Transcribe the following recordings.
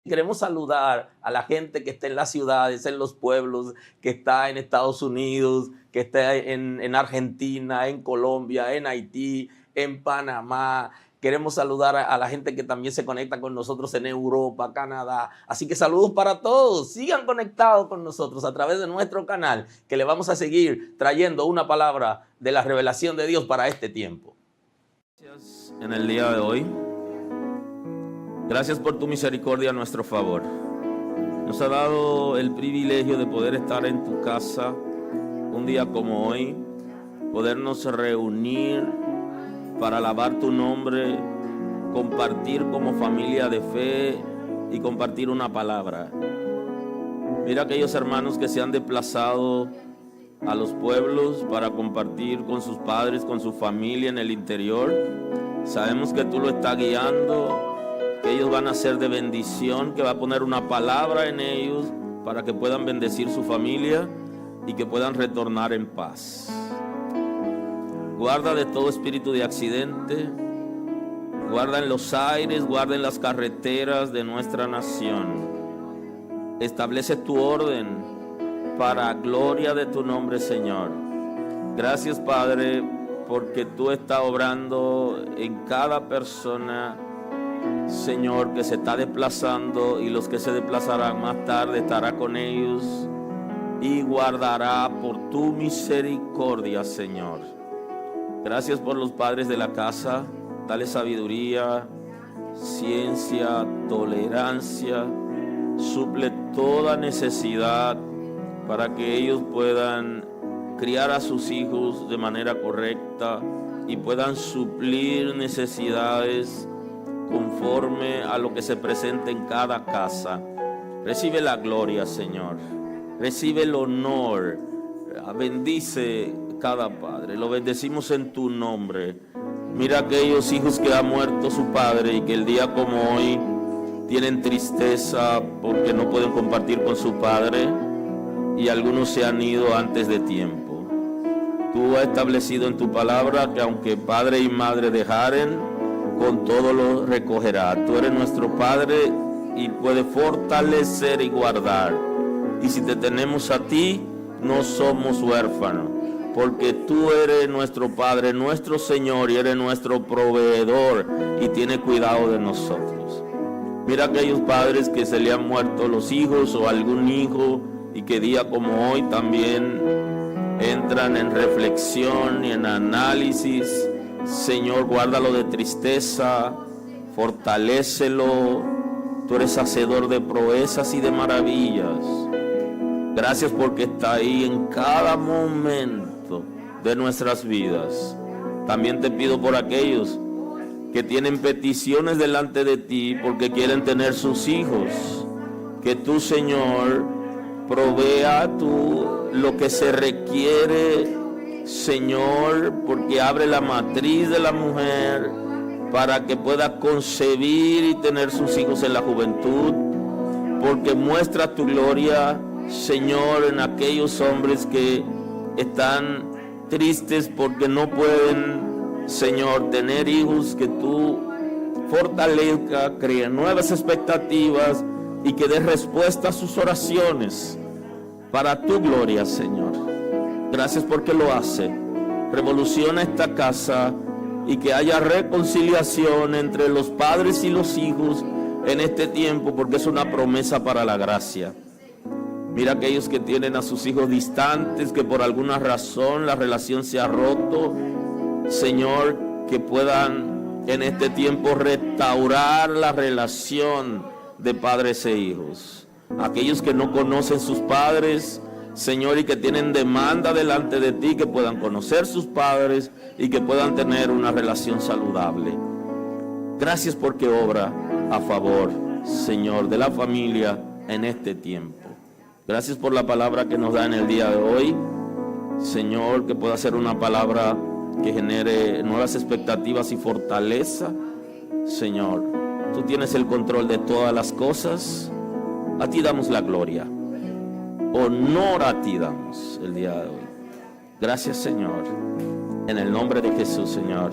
Queremos saludar a la gente que está en las ciudades, en los pueblos, que está en Estados Unidos, que está en Argentina, en Colombia, en Haití, en Panamá. Queremos saludar a la gente que también se conecta con nosotros en Europa, Canadá. Así que saludos para todos. Sigan conectados con nosotros a través de nuestro canal, que le vamos a seguir trayendo una palabra de la revelación de Dios para este tiempo. Gracias en el día de hoy. Gracias por tu misericordia a nuestro favor. Nos ha dado el privilegio de poder estar en tu casa un día como hoy, podernos reunir para alabar tu nombre, compartir como familia de fe y compartir una palabra. Mira aquellos hermanos que se han desplazado a los pueblos para compartir con sus padres, con su familia en el interior. Sabemos que tú lo estás guiando, que ellos van a ser de bendición, que va a poner una palabra en ellos para que puedan bendecir su familia y que puedan retornar en paz. Guarda de todo espíritu de accidente, guarda en los aires, guarda en las carreteras de nuestra nación. Establece tu orden para gloria de tu nombre, Señor. Gracias, Padre, porque tú estás obrando en cada persona, Señor, que se está desplazando, y los que se desplazarán más tarde estará con ellos y guardará por tu misericordia, Señor. Gracias por los padres de la casa. Dale sabiduría, ciencia, tolerancia. Suple toda necesidad para que ellos puedan criar a sus hijos de manera correcta y puedan suplir necesidades conforme a lo que se presenta en cada casa. Recibe la gloria, Señor. Recibe el honor. Bendice cada padre. Lo bendecimos en tu nombre. Mira aquellos hijos que ha muerto su padre y que el día como hoy tienen tristeza porque no pueden compartir con su padre, y algunos se han ido antes de tiempo. Tú has establecido en tu palabra que aunque padre y madre dejaren, con todo lo recogerá. Tú eres nuestro Padre y puedes fortalecer y guardar. Y si te tenemos a ti, no somos huérfanos, porque tú eres nuestro Padre, nuestro Señor, y eres nuestro proveedor y tienes cuidado de nosotros. Mira aquellos padres que se le han muerto los hijos o algún hijo y que día como hoy también entran en reflexión y en análisis. Señor, guárdalo de tristeza, fortalécelo. Tú eres hacedor de proezas y de maravillas. Gracias porque está ahí en cada momento de nuestras vidas. También te pido por aquellos que tienen peticiones delante de ti porque quieren tener sus hijos, que tú, Señor, provea tú lo que se requiere, Señor, porque abre la matriz de la mujer para que pueda concebir y tener sus hijos en la juventud, porque muestra tu gloria, Señor, en aquellos hombres que están tristes porque no pueden, Señor, tener hijos. Que tú fortalezca, crea nuevas expectativas y que dé respuesta a sus oraciones para tu gloria, Señor. Gracias porque lo hace. Revoluciona esta casa y que haya reconciliación entre los padres y los hijos en este tiempo, porque es una promesa para la gracia. Mira aquellos que tienen a sus hijos distantes, que por alguna razón la relación se ha roto. Señor, que puedan en este tiempo restaurar la relación de padres e hijos. Aquellos que no conocen sus padres, Señor, y que tienen demanda delante de ti, que puedan conocer sus padres y que puedan tener una relación saludable. Gracias porque obra a favor, Señor, de la familia en este tiempo. Gracias por la palabra que nos da en el día de hoy, Señor, que pueda ser una palabra que genere nuevas expectativas y fortaleza. Señor, tú tienes el control de todas las cosas. A ti damos la gloria. Honor a ti damos el día de hoy. Gracias, Señor. En el nombre de Jesús, Señor.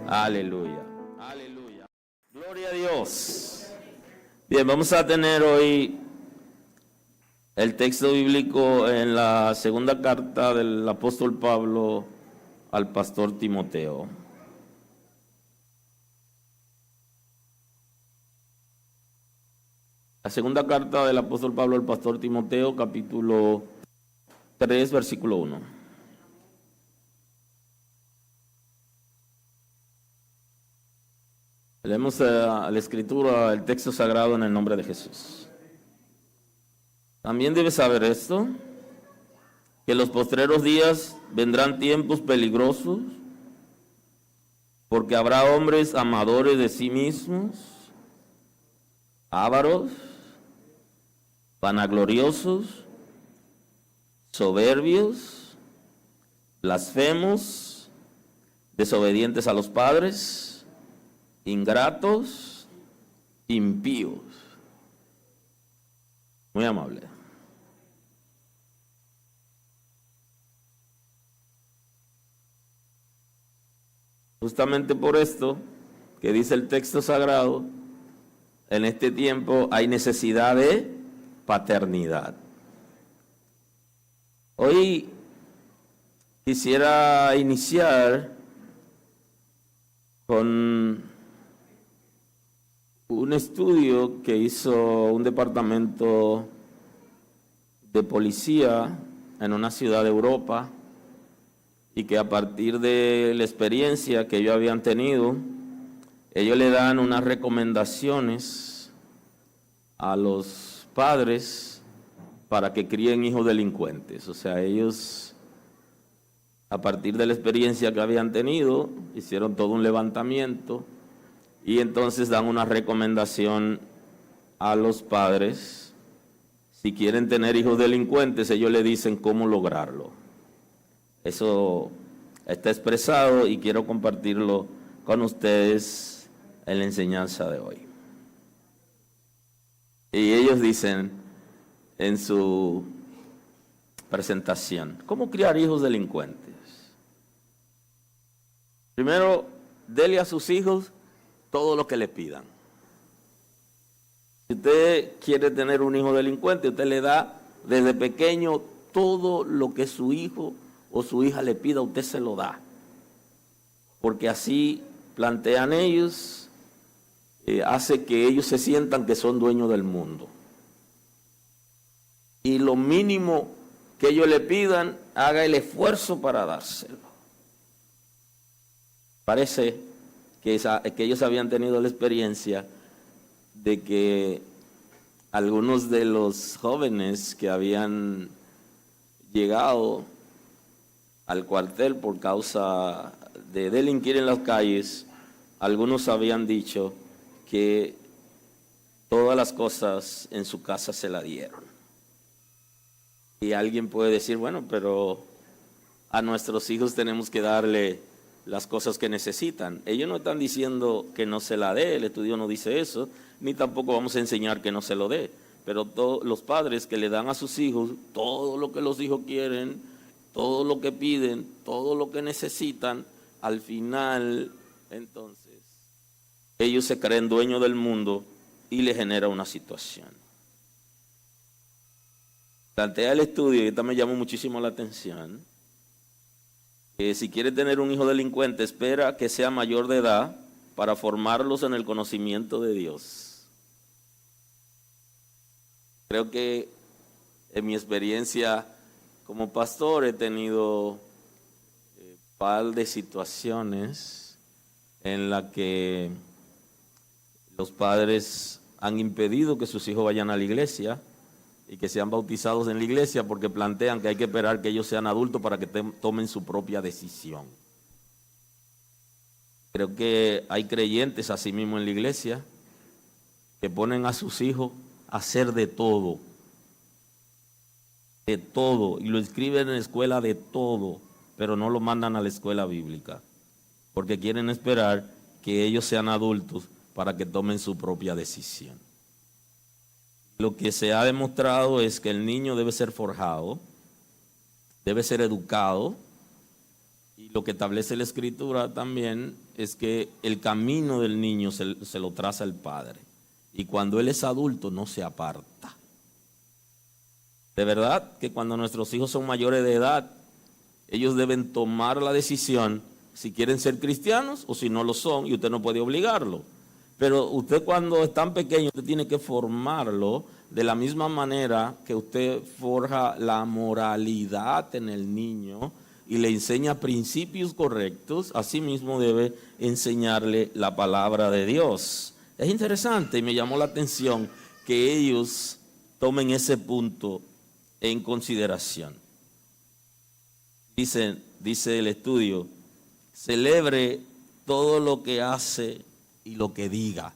Aleluya. Aleluya. Gloria a Dios. Bien, vamos a tener hoy el texto bíblico en la segunda carta del apóstol Pablo al pastor Timoteo. La segunda carta del apóstol Pablo al pastor Timoteo, capítulo 3, versículo 1. Leemos a la Escritura, el texto sagrado en el nombre de Jesús. También debes saber esto, que en los postreros días vendrán tiempos peligrosos, porque habrá hombres amadores de sí mismos, ávaros, vanagloriosos, soberbios, blasfemos, desobedientes a los padres, ingratos, impíos. Muy amable. Justamente por esto que dice el texto sagrado, en este tiempo hay necesidad de paternidad. Hoy quisiera iniciar con un estudio que hizo un departamento de policía en una ciudad de Europa y que a partir de la experiencia que ellos habían tenido, ellos le dan unas recomendaciones a los padres para que críen hijos delincuentes. O sea, ellos, a partir de la experiencia que habían tenido, hicieron todo un levantamiento y entonces dan una recomendación a los padres. Si quieren tener hijos delincuentes, ellos le dicen cómo lograrlo. Eso está expresado y quiero compartirlo con ustedes en la enseñanza de hoy. Y ellos dicen en su presentación, ¿cómo criar hijos delincuentes? Primero, dele a sus hijos todo lo que le pidan. Si usted quiere tener un hijo delincuente, usted le da desde pequeño todo lo que su hijo o su hija le pida, usted se lo da. Porque así plantean ellos, hace que ellos se sientan que son dueños del mundo. Y lo mínimo que ellos le pidan, haga el esfuerzo para dárselo. Parece que ellos habían tenido la experiencia de que algunos de los jóvenes que habían llegado al cuartel por causa de delinquir en las calles, algunos habían dicho que todas las cosas en su casa se la dieron. Y alguien puede decir, bueno, pero a nuestros hijos tenemos que darle las cosas que necesitan. Ellos no están diciendo que no se la dé, el estudio no dice eso, ni tampoco vamos a enseñar que no se lo dé. Pero los padres que le dan a sus hijos todo lo que los hijos quieren, todo lo que piden, todo lo que necesitan, al final, entonces, ellos se creen dueños del mundo y le genera una situación. Plantea el estudio, y esta me llamó muchísimo la atención, que si quiere tener un hijo delincuente, espera que sea mayor de edad para formarlos en el conocimiento de Dios. Creo que en mi experiencia como pastor he tenido par de situaciones en las que los padres han impedido que sus hijos vayan a la iglesia y que sean bautizados en la iglesia porque plantean que hay que esperar que ellos sean adultos para que tomen su propia decisión. Creo que hay creyentes así mismo en la iglesia que ponen a sus hijos a hacer de todo, y lo inscriben en la escuela de todo, pero no lo mandan a la escuela bíblica, porque quieren esperar que ellos sean adultos para que tomen su propia decisión. Lo que se ha demostrado es que el niño debe ser forjado, debe ser educado, y lo que establece la Escritura también es que el camino del niño se lo traza el padre. y cuando él es adulto no se aparta. De verdad que cuando nuestros hijos son mayores de edad, ellos deben tomar la decisión si quieren ser cristianos o si no lo son, y usted no puede obligarlo. Pero usted cuando es tan pequeño, usted tiene que formarlo de la misma manera que usted forja la moralidad en el niño y le enseña principios correctos. Así mismo debe enseñarle la palabra de Dios. Es interesante y me llamó la atención que ellos tomen ese punto en consideración. Dice el estudio, celebre todo lo que hace y lo que diga,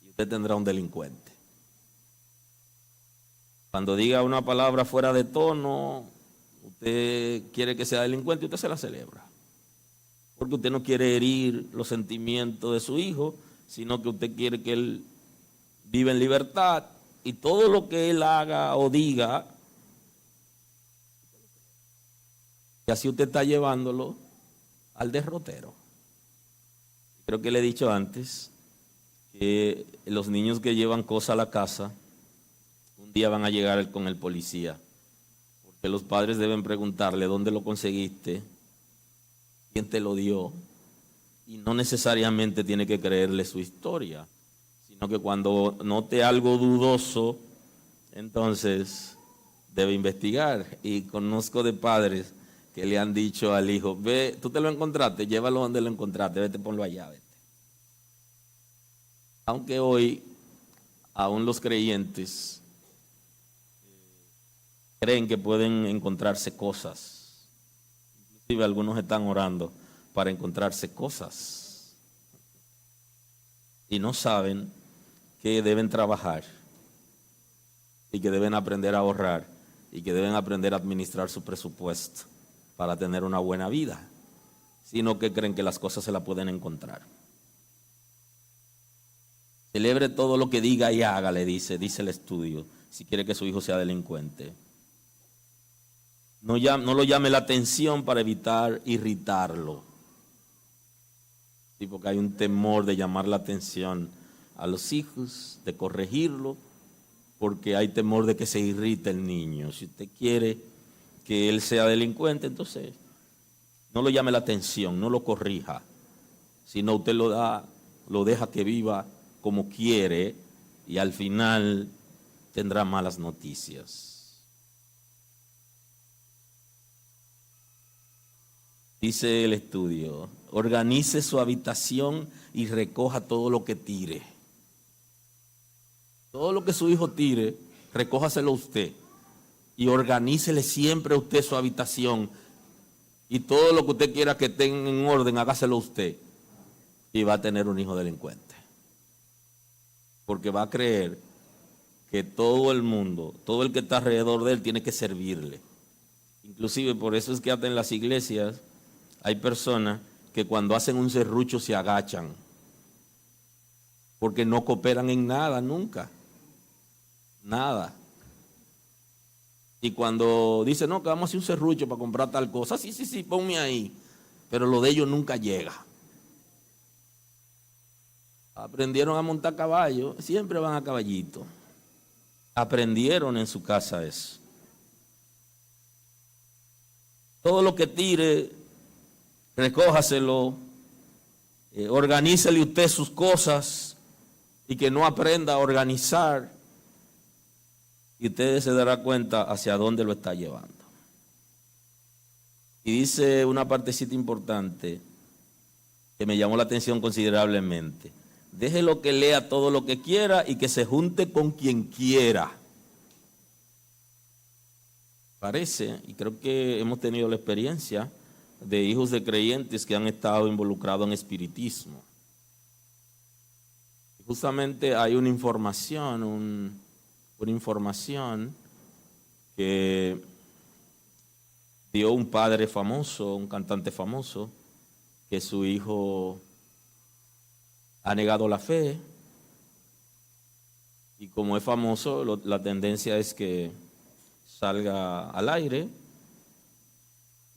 y usted tendrá un delincuente. Cuando diga una palabra fuera de tono, usted quiere que sea delincuente, usted se la celebra. Porque usted no quiere herir los sentimientos de su hijo, sino que usted quiere que él viva en libertad, y todo lo que él haga o diga, y así usted está llevándolo al derrotero. Creo que le he dicho antes que los niños que llevan cosas a la casa, un día van a llegar con el policía, porque los padres deben preguntarle dónde lo conseguiste, quién te lo dio, y no necesariamente tiene que creerle su historia, sino que cuando note algo dudoso, entonces debe investigar. Y conozco de padres que le han dicho al hijo, ve, tú te lo encontraste, llévalo donde lo encontraste, vete, ponlo allá, vete. Aunque hoy aún los creyentes creen que pueden encontrarse cosas, inclusive algunos están orando para encontrarse cosas y no saben que deben trabajar y que deben aprender a ahorrar y que deben aprender a administrar su presupuesto para tener una buena vida, sino que creen que las cosas se las pueden encontrar. Celebre todo lo que diga y haga, le dice el estudio, si quiere que su hijo sea delincuente. No lo llame la atención para evitar irritarlo. Sí, porque hay un temor de llamar la atención a los hijos, de corregirlo, porque hay temor de que se irrite el niño. Si usted quiere que él sea delincuente, entonces no lo llame la atención, no lo corrija, sino usted lo deja que viva como quiere y al final tendrá malas noticias. Dice el estudio, organice su habitación y recoja todo lo que tire. Todo lo que su hijo tire, recójaselo usted. Y organícele siempre a usted su habitación. Y todo lo que usted quiera que tenga en orden, hágaselo usted. Y va a tener un hijo delincuente. Porque va a creer que todo el mundo, todo el que está alrededor de él, tiene que servirle. Inclusive por eso es que hasta en las iglesias hay personas que cuando hacen un serrucho se agachan. Porque no cooperan en nada, nunca. Nada. Y cuando dicen, no, que vamos a hacer un serrucho para comprar tal cosa, sí, ponme ahí. Pero lo de ellos nunca llega. Aprendieron a montar caballo, siempre van a caballito. Aprendieron en su casa eso. Todo lo que tire, recójaselo, organícele usted sus cosas y que no aprenda a organizar. Y usted se dará cuenta hacia dónde lo está llevando. Y dice una partecita importante que me llamó la atención considerablemente. Déjelo que lea todo lo que quiera y que se junte con quien quiera. Parece, y creo que hemos tenido la experiencia de hijos de creyentes que han estado involucrados en espiritismo. Justamente hay una información que dio un padre famoso, un cantante famoso, que su hijo ha negado la fe y como es famoso, la tendencia es que salga al aire.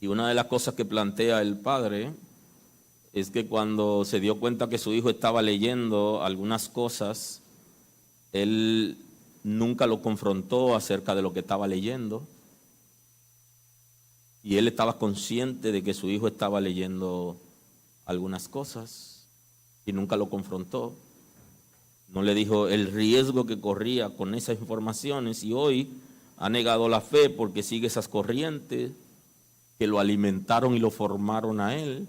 Y una de las cosas que plantea el padre es que cuando se dio cuenta que su hijo estaba leyendo algunas cosas Él nunca lo confrontó acerca de lo que estaba leyendo. Y él estaba consciente de que su hijo estaba leyendo algunas cosas y nunca lo confrontó. No le dijo el riesgo que corría con esas informaciones, y hoy ha negado la fe porque sigue esas corrientes que lo alimentaron y lo formaron a él.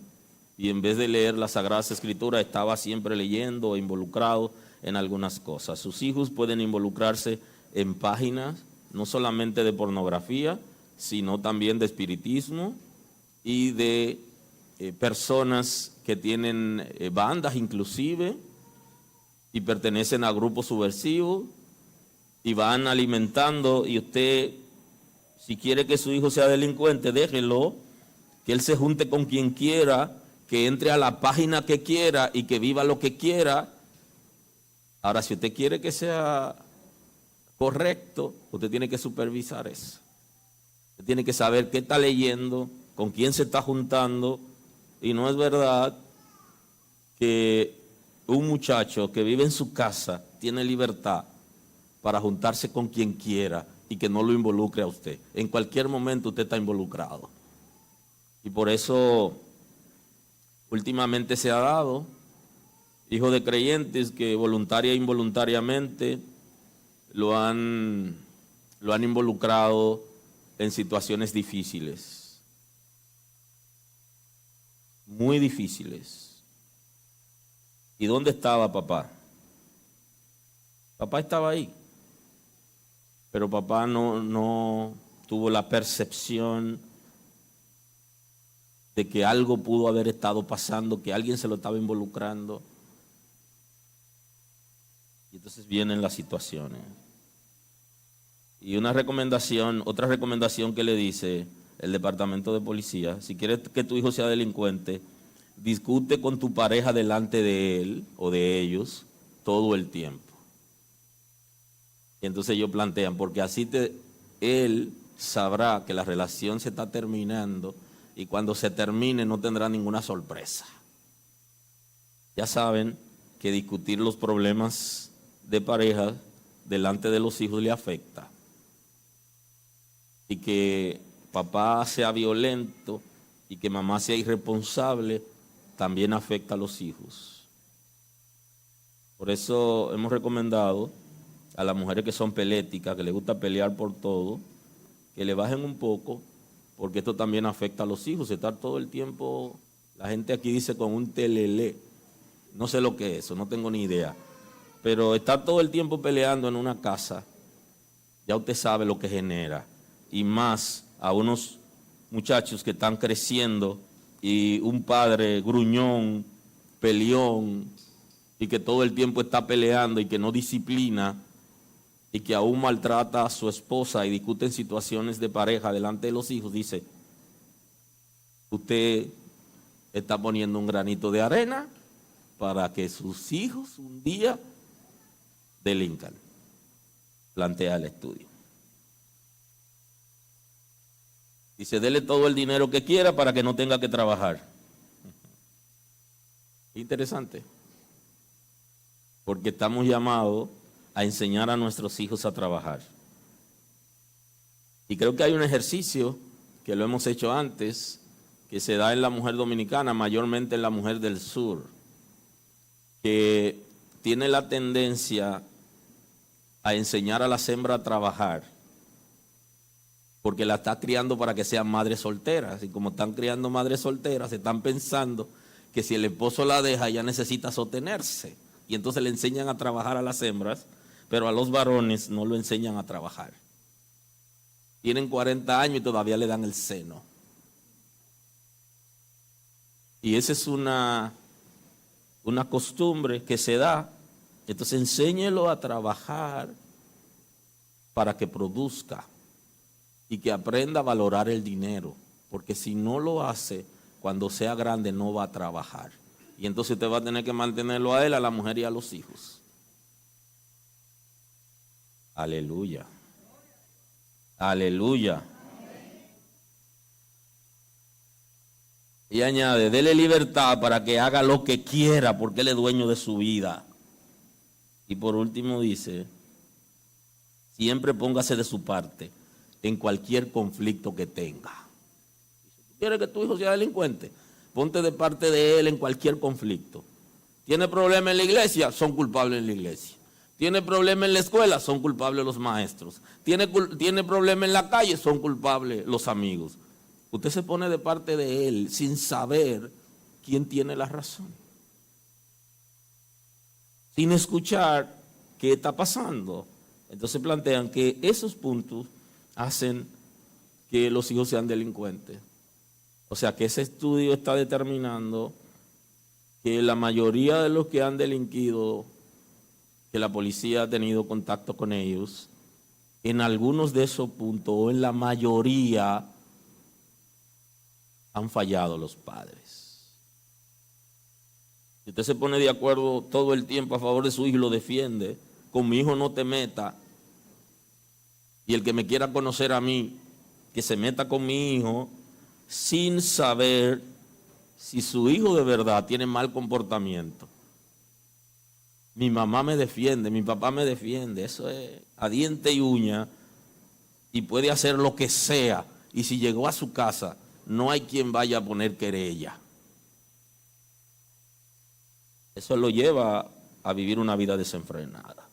Y en vez de leer las Sagradas Escrituras estaba siempre leyendo o involucrado en algunas cosas. Sus hijos pueden involucrarse en páginas no solamente de pornografía, sino también de espiritismo y de personas que tienen bandas inclusive y pertenecen a grupos subversivos y van alimentando. Y usted, si quiere que su hijo sea delincuente, déjelo, que él se junte con quien quiera, que entre a la página que quiera y que viva lo que quiera. Ahora, si usted quiere que sea correcto, usted tiene que supervisar eso. Usted tiene que saber qué está leyendo, con quién se está juntando. Y no es verdad que un muchacho que vive en su casa tiene libertad para juntarse con quien quiera y que no lo involucre a usted. En cualquier momento usted está involucrado. Y por eso últimamente se ha dado hijos de creyentes que voluntaria e involuntariamente lo han involucrado en situaciones difíciles, muy difíciles. ¿Y dónde estaba papá? Papá estaba ahí, pero papá no tuvo la percepción de que algo pudo haber estado pasando, que alguien se lo estaba involucrando. Y entonces vienen las situaciones. Y otra recomendación que le dice el departamento de policía: si quieres que tu hijo sea delincuente, discute con tu pareja delante de él o de ellos todo el tiempo. Y entonces ellos plantean, porque así él sabrá que la relación se está terminando y cuando se termine no tendrá ninguna sorpresa. Ya saben que discutir los problemas de pareja delante de los hijos le afecta. Y que papá sea violento y que mamá sea irresponsable también afecta a los hijos. Por eso hemos recomendado a las mujeres que son peléticas, que les gusta pelear por todo, que le bajen un poco, porque esto también afecta a los hijos. Estar todo el tiempo, la gente aquí dice con un telele, no sé lo que es eso, no tengo ni idea, pero estar todo el tiempo peleando en una casa, ya usted sabe lo que genera. Y más a unos muchachos que están creciendo y un padre gruñón, peleón, y que todo el tiempo está peleando y que no disciplina y que aún maltrata a su esposa y discuten situaciones de pareja delante de los hijos. Dice, usted está poniendo un granito de arena para que sus hijos un día delincan. Plantea el estudio. Dice, dele todo el dinero que quiera para que no tenga que trabajar. Interesante. Porque estamos llamados a enseñar a nuestros hijos a trabajar. Y creo que hay un ejercicio que lo hemos hecho antes, que se da en la mujer dominicana, mayormente en la mujer del sur, que tiene la tendencia a enseñar a la hembra a trabajar, porque la está criando para que sean madres solteras. Y como están criando madres solteras, están pensando que si el esposo la deja, ella necesita sostenerse. Y entonces le enseñan a trabajar a las hembras, pero a los varones no lo enseñan a trabajar. Tienen 40 años y todavía le dan el seno. Y esa es una costumbre que se da. Entonces enséñelo a trabajar para que produzca y que aprenda a valorar el dinero, porque si no lo hace, cuando sea grande no va a trabajar. Y entonces usted va a tener que mantenerlo a él, a la mujer y a los hijos. Aleluya. Aleluya. Y añade, dele libertad para que haga lo que quiera, porque él es dueño de su vida. Y por último dice, siempre póngase de su parte en cualquier conflicto que tenga. Si tú quieres que tu hijo sea delincuente, ponte de parte de él en cualquier conflicto. ¿Tiene problemas en la iglesia? Son culpables en la iglesia. ¿Tiene problemas en la escuela? Son culpables los maestros. ¿Tiene problemas en la calle? Son culpables los amigos. Usted se pone de parte de él sin saber quién tiene la razón. Sin escuchar qué está pasando. Entonces plantean que esos puntos hacen que los hijos sean delincuentes. O sea que ese estudio está determinando que la mayoría de los que han delinquido, que la policía ha tenido contacto con ellos, en algunos de esos puntos o en la mayoría han fallado los padres. Si usted se pone de acuerdo todo el tiempo a favor de su hijo y lo defiende, con mi hijo no te meta, y el que me quiera conocer a mí, que se meta con mi hijo, sin saber si su hijo de verdad tiene mal comportamiento. Mi mamá me defiende, mi papá me defiende, eso es a diente y uña, y puede hacer lo que sea, y si llegó a su casa, no hay quien vaya a poner querella. Eso lo lleva a vivir una vida desenfrenada.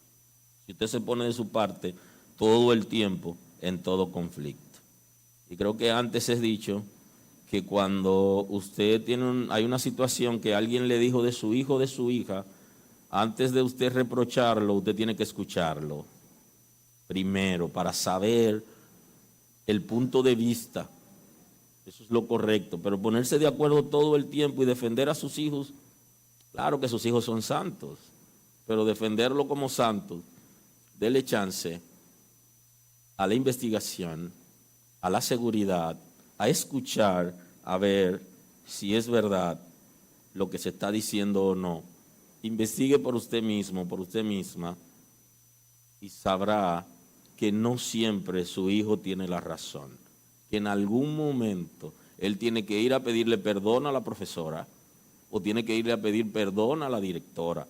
Si usted se pone de su parte todo el tiempo en todo conflicto. Y creo que antes he dicho que cuando usted hay una situación que alguien le dijo de su hijo o de su hija, antes de usted reprocharlo, usted tiene que escucharlo primero para saber el punto de vista. Eso es lo correcto, pero ponerse de acuerdo todo el tiempo y defender a sus hijos, claro que sus hijos son santos, pero defenderlo como santos, dele chance a la investigación, a la seguridad, a escuchar, a ver si es verdad lo que se está diciendo o no. Investigue por usted mismo, por usted misma, y sabrá que no siempre su hijo tiene la razón, que en algún momento él tiene que ir a pedirle perdón a la profesora o tiene que irle a pedir perdón a la directora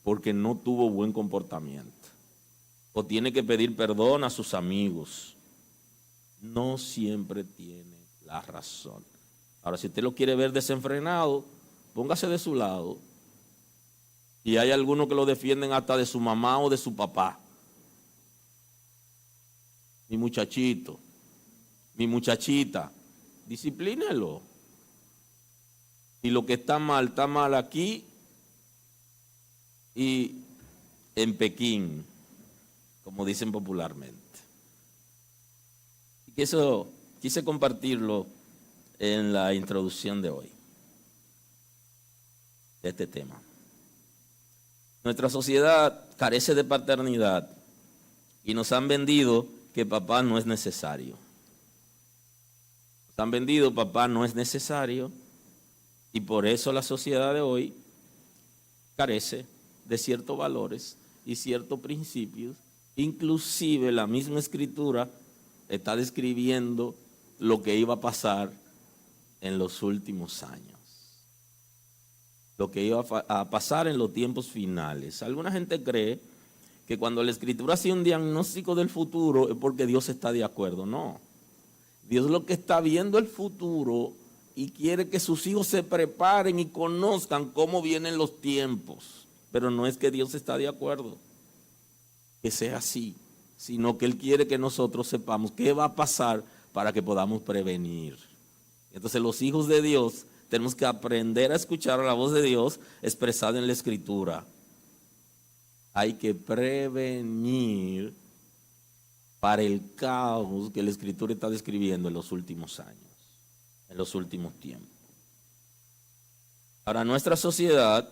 porque no tuvo buen comportamiento, o tiene que pedir perdón a sus amigos. No siempre tiene la razón. Ahora, si usted lo quiere ver desenfrenado, póngase de su lado. Y hay algunos que lo defienden hasta de su mamá o de su papá. Mi muchachito, mi muchachita, disciplínelo. Y lo que está mal aquí y en Pekín, como dicen popularmente. Y que eso quise compartirlo en la introducción de hoy, de este tema. Nuestra sociedad carece de paternidad y nos han vendido que papá no es necesario. Nos han vendido papá no es necesario y por eso la sociedad de hoy carece de ciertos valores y ciertos principios. Inclusive la misma escritura está describiendo lo que iba a pasar en los últimos años. Lo que iba a pasar en los tiempos finales. Alguna gente cree que cuando la escritura hace un diagnóstico del futuro es porque Dios está de acuerdo. No. Dios lo que está viendo el futuro y quiere que sus hijos se preparen y conozcan cómo vienen los tiempos. Pero no es que Dios está de acuerdo que sea así, sino que Él quiere que nosotros sepamos qué va a pasar para que podamos prevenir. Entonces los hijos de Dios tenemos que aprender a escuchar la voz de Dios expresada en la Escritura. Hay que prevenir para el caos que la Escritura está describiendo en los últimos años, en los últimos tiempos. Ahora, nuestra sociedad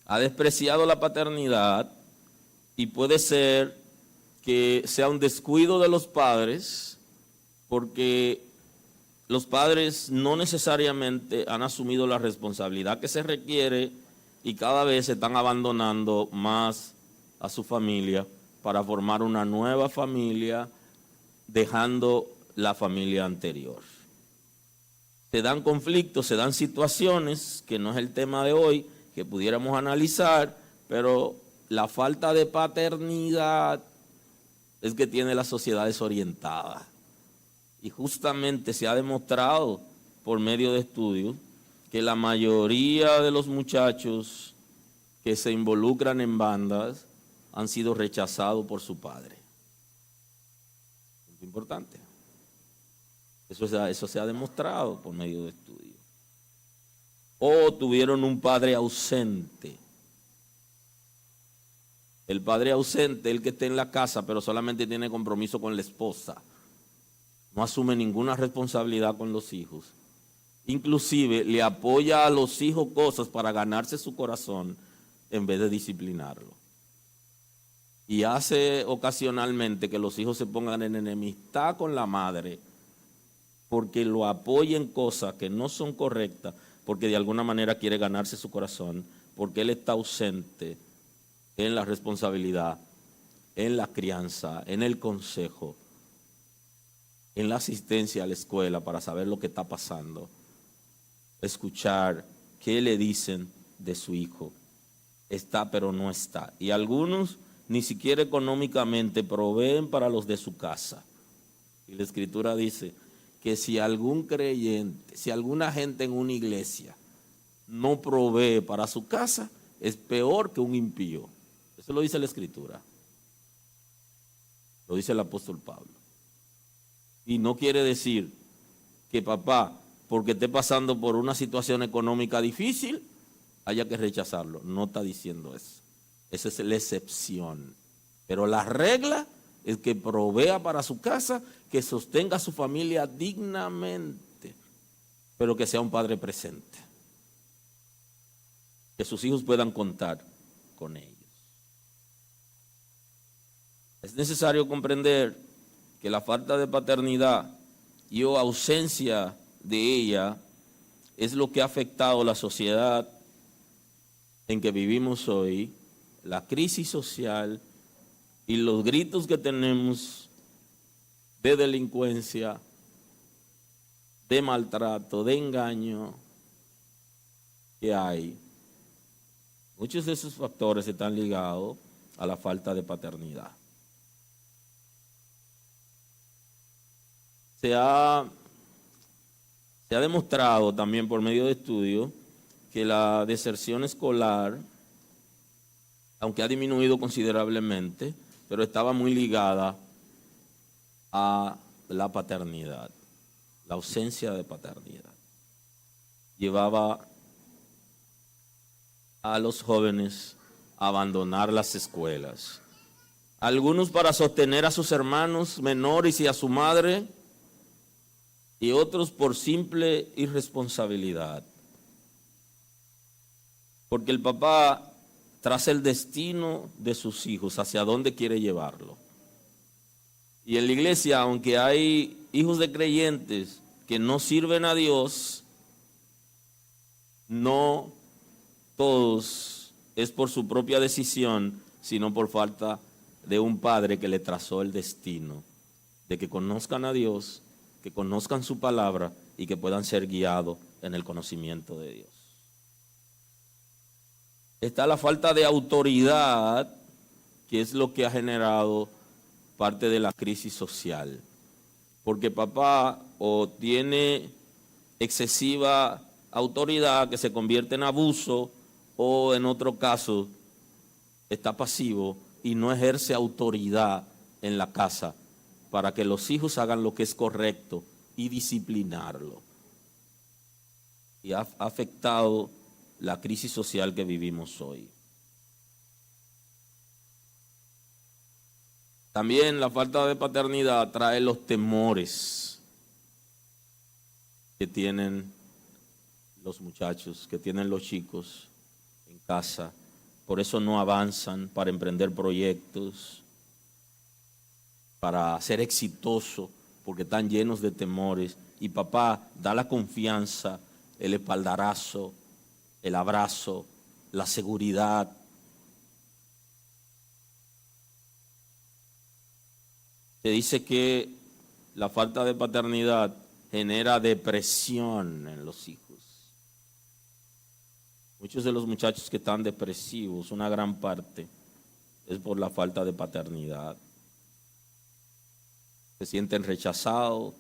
ha despreciado la paternidad y puede ser que sea un descuido de los padres porque los padres no necesariamente han asumido la responsabilidad que se requiere y cada vez se están abandonando más a su familia para formar una nueva familia, dejando la familia anterior. Se dan conflictos, se dan situaciones, que no es el tema de hoy, que pudiéramos analizar, pero la falta de paternidad es que tiene la sociedad desorientada. Y justamente se ha demostrado por medio de estudios que la mayoría de los muchachos que se involucran en bandas han sido rechazados por su padre. Es importante. Eso se ha demostrado por medio de estudios. O tuvieron un padre ausente. El padre ausente, el que está en la casa, pero solamente tiene compromiso con la esposa. No asume ninguna responsabilidad con los hijos. Inclusive le apoya a los hijos cosas para ganarse su corazón en vez de disciplinarlo. Y hace ocasionalmente que los hijos se pongan en enemistad con la madre porque lo apoya en cosas que no son correctas, porque de alguna manera quiere ganarse su corazón, porque él está ausente en la responsabilidad, en la crianza, en el consejo, en la asistencia a la escuela para saber lo que está pasando, escuchar qué le dicen de su hijo. Está pero no está. Y algunos ni siquiera económicamente proveen para los de su casa. Y la Escritura dice que si algún creyente, si alguna gente en una iglesia no provee para su casa, es peor que un impío. Eso lo dice la Escritura. Lo dice el apóstol Pablo. Y no quiere decir que papá, porque esté pasando por una situación económica difícil, haya que rechazarlo. No está diciendo eso. Esa es la excepción. Pero la regla es que provea para su casa, que sostenga a su familia dignamente, pero que sea un padre presente. Que sus hijos puedan contar con ellos. Es necesario comprender que la falta de paternidad y o ausencia de ella es lo que ha afectado la sociedad en que vivimos hoy, la crisis social y los gritos que tenemos de delincuencia, de maltrato, de engaño que hay. Muchos de esos factores están ligados a la falta de paternidad. Se ha demostrado también por medio de estudios que la deserción escolar, aunque ha disminuido considerablemente, pero estaba muy ligada a la paternidad, la ausencia de paternidad. Llevaba a los jóvenes a abandonar las escuelas. Algunos para sostener a sus hermanos menores y a su madre, y otros por simple irresponsabilidad. Porque el papá traza el destino de sus hijos, hacia dónde quiere llevarlo. Y en la iglesia, aunque hay hijos de creyentes que no sirven a Dios, no todos es por su propia decisión, sino por falta de un padre que le trazó el destino, de que conozcan a Dios, que conozcan su palabra y que puedan ser guiados en el conocimiento de Dios. Está la falta de autoridad, que es lo que ha generado parte de la crisis social. Porque papá o tiene excesiva autoridad que se convierte en abuso, o en otro caso está pasivo y no ejerce autoridad en la casa para que los hijos hagan lo que es correcto y disciplinarlo. Y ha afectado la crisis social que vivimos hoy. También la falta de paternidad trae los temores que tienen los muchachos, que tienen los chicos en casa. Por eso no avanzan para emprender proyectos, para ser exitosos, porque están llenos de temores. Y papá da la confianza, el espaldarazo, el abrazo, la seguridad. Se dice que la falta de paternidad genera depresión en los hijos. Muchos de los muchachos que están depresivos, una gran parte, es por la falta de paternidad. Se sienten rechazados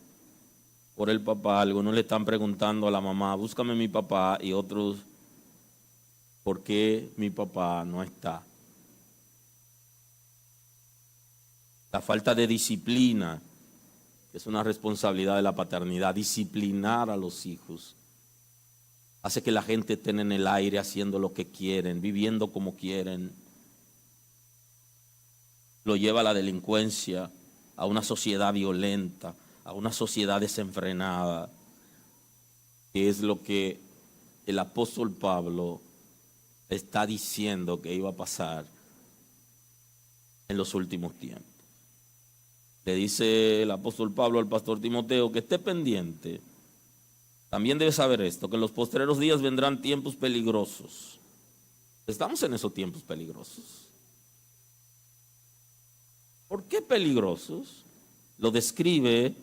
por el papá. Algunos le están preguntando a la mamá, búscame mi papá, y otros, ¿por qué mi papá no está? La falta de disciplina es una responsabilidad de la paternidad. Disciplinar a los hijos hace que la gente esté en el aire haciendo lo que quieren, viviendo como quieren. Lo lleva a la delincuencia, a una sociedad violenta, a una sociedad desenfrenada, que es lo que el apóstol Pablo está diciendo que iba a pasar en los últimos tiempos. Le dice el apóstol Pablo al pastor Timoteo que esté pendiente. También debe saber esto, que en los postreros días vendrán tiempos peligrosos. Estamos en esos tiempos peligrosos. ¿Por qué peligrosos? Lo describe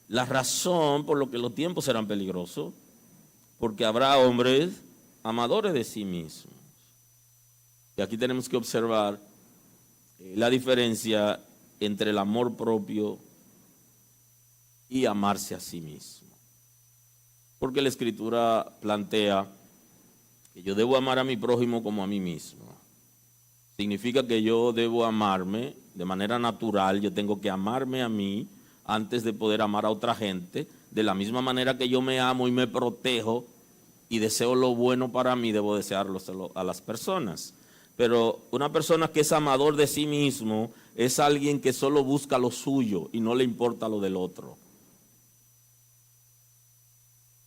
la razón por lo que los tiempos serán peligrosos. Porque habrá hombres amadores de sí mismos. Y aquí tenemos que observar la diferencia entre el amor propio y amarse a sí mismo. Porque la Escritura plantea que yo debo amar a mi prójimo como a mí mismo. Significa que yo debo amarme de manera natural, yo tengo que amarme a mí antes de poder amar a otra gente. De la misma manera que yo me amo y me protejo y deseo lo bueno para mí, debo desearlo a las personas. Pero una persona que es amador de sí mismo es alguien que solo busca lo suyo y no le importa lo del otro.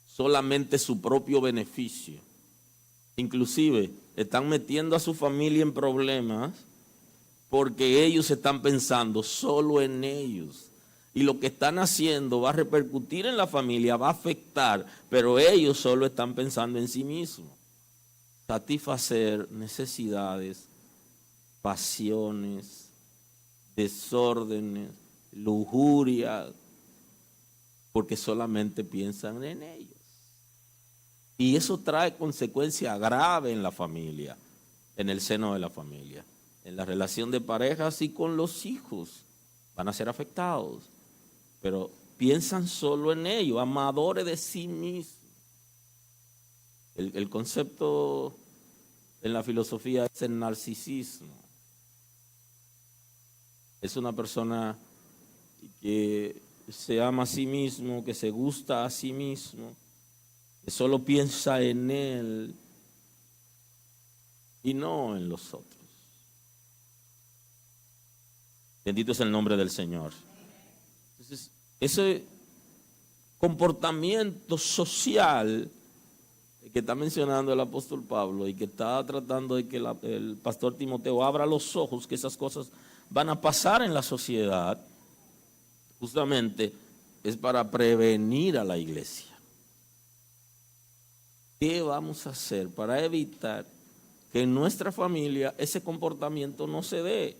Solamente su propio beneficio. Inclusive están metiendo a su familia en problemas porque ellos están pensando solo en ellos. Y lo que están haciendo va a repercutir en la familia, va a afectar, pero ellos solo están pensando en sí mismos. Satisfacer necesidades, pasiones, desórdenes, lujuria, porque solamente piensan en ellos. Y eso trae consecuencias graves en la familia, en el seno de la familia, en la relación de parejas y con los hijos. Van a ser afectados, pero piensan solo en ellos, amadores de sí mismos. El concepto en la filosofía es el narcisismo. Es una persona que se ama a sí mismo, que se gusta a sí mismo, que solo piensa en él y no en los otros. Bendito es el nombre del Señor. Entonces, ese comportamiento social que está mencionando el apóstol Pablo y que está tratando de que el pastor Timoteo abra los ojos, que esas cosas van a pasar en la sociedad, justamente es para prevenir a la iglesia. ¿Qué vamos a hacer para evitar que en nuestra familia ese comportamiento no se dé?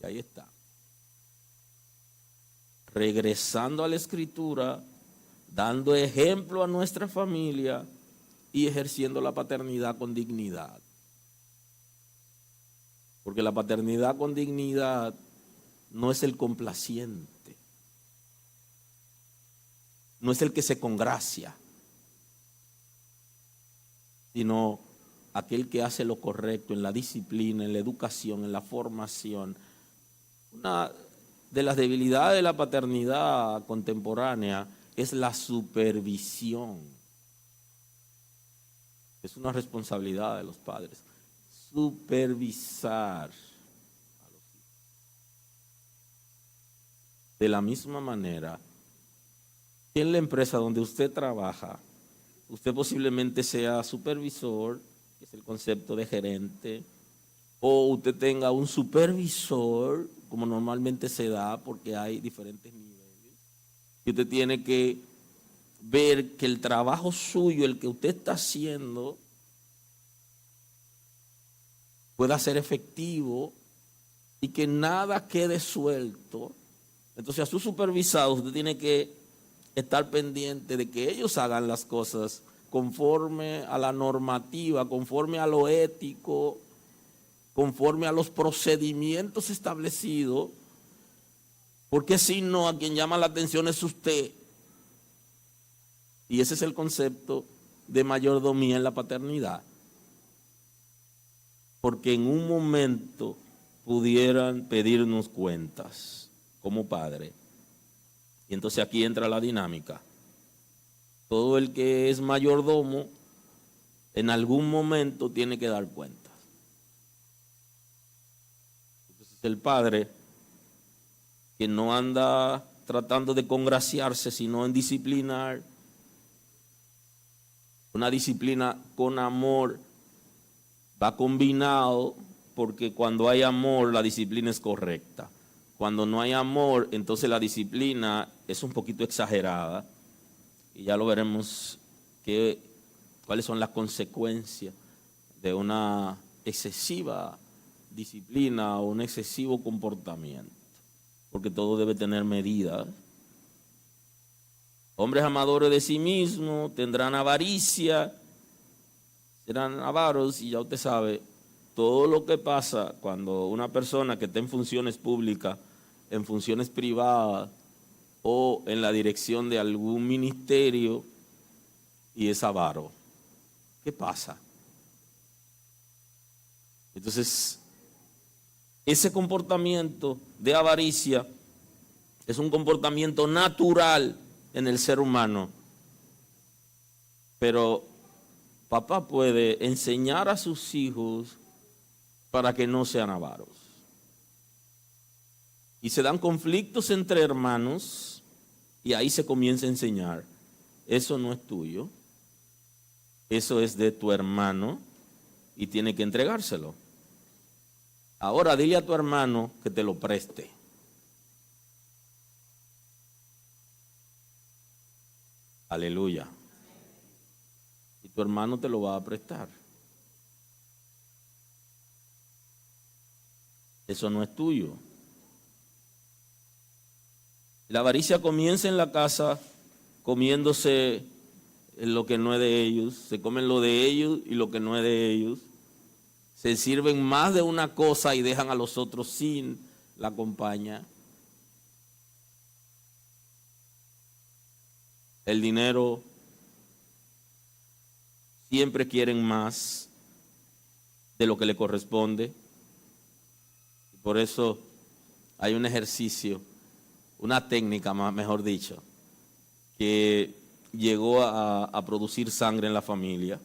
Y ahí está. Regresando a la Escritura, dando ejemplo a nuestra familia y ejerciendo la paternidad con dignidad. Porque la paternidad con dignidad no es el complaciente, no es el que se congracia, sino aquel que hace lo correcto en la disciplina, en la educación, en la formación. Una de las debilidades de la paternidad contemporánea es la supervisión. Es una responsabilidad de los padres. Supervisar a los hijos. De la misma manera, en la empresa donde usted trabaja, usted posiblemente sea supervisor, que es el concepto de gerente, o usted tenga un supervisor, como normalmente se da, porque hay diferentes niveles. Y usted tiene que ver que el trabajo suyo, el que usted está haciendo, pueda ser efectivo y que nada quede suelto. Entonces, a sus supervisados usted tiene que estar pendiente de que ellos hagan las cosas conforme a la normativa, conforme a lo ético conforme a los procedimientos establecidos, porque si no, a quien llama la atención es usted. Y ese es el concepto de mayordomía en la paternidad. Porque en un momento pudieran pedirnos cuentas como padre. Y entonces aquí entra la dinámica. Todo el que es mayordomo en algún momento tiene que dar cuentas. Entonces el padre que no anda tratando de congraciarse, sino en disciplinar, una disciplina con amor, va combinado, porque cuando hay amor la disciplina es correcta. Cuando no hay amor, entonces la disciplina es un poquito exagerada, y ya lo veremos cuáles son las consecuencias de una excesiva disciplina o un excesivo comportamiento, porque todo debe tener medidas. Hombres amadores de sí mismos tendrán avaricia, serán avaros, y ya usted sabe todo lo que pasa cuando una persona que está en funciones públicas, en funciones privadas o en la dirección de algún ministerio y es avaro. ¿Qué pasa? Entonces, ese comportamiento de avaricia es un comportamiento natural en el ser humano, pero papá puede enseñar a sus hijos para que no sean avaros. Y se dan conflictos entre hermanos y ahí se comienza a enseñar. Eso no es tuyo, eso es de tu hermano y tiene que entregárselo. Ahora dile a tu hermano que te lo preste. Aleluya. Y tu hermano te lo va a prestar. Eso no es tuyo. La avaricia comienza en la casa comiéndose lo que no es de ellos. Se comen lo de ellos y lo que no es de ellos. Se sirven más de una cosa y dejan a los otros sin la compañía. El dinero, siempre quieren más de lo que le corresponde. Por eso hay un ejercicio, una técnica, mejor dicho, que llegó a producir sangre en la familia,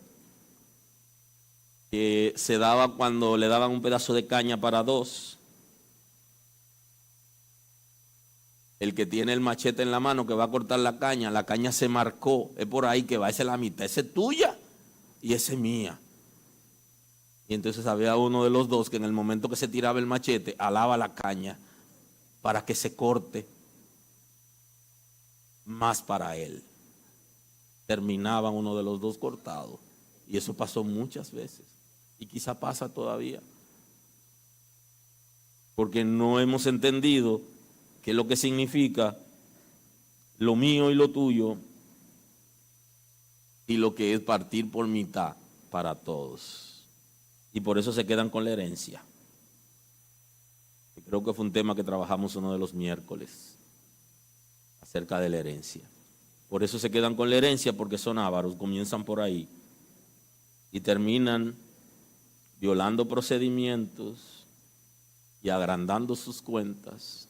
que se daba cuando le daban un pedazo de caña para dos. El que tiene el machete en la mano que va a cortar la caña se marcó, es por ahí que va, esa es la mitad, esa es tuya y esa es mía. Y entonces había uno de los dos que en el momento que se tiraba el machete, alaba la caña para que se corte más para él. Terminaban uno de los dos cortado. Y eso pasó muchas veces. Y quizá pasa todavía. Porque no hemos entendido qué es lo que significa lo mío y lo tuyo y lo que es partir por mitad para todos. Y por eso se quedan con la herencia. Creo que fue un tema que trabajamos uno de los miércoles acerca de la herencia. Por eso se quedan con la herencia, porque son ávaros, comienzan por ahí y terminan violando procedimientos y agrandando sus cuentas,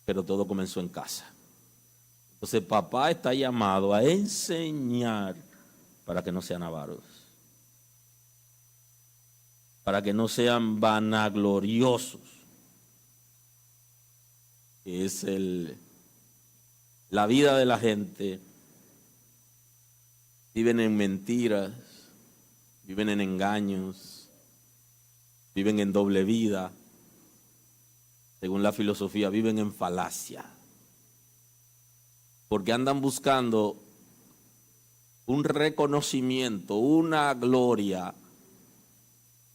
pero todo comenzó en casa. Entonces papá está llamado a enseñar para que no sean avaros, para que no sean vanagloriosos, que es la vida de la gente. Viven en mentiras, viven en engaños, viven en doble vida. Según la filosofía, viven en falacia, porque andan buscando un reconocimiento, una gloria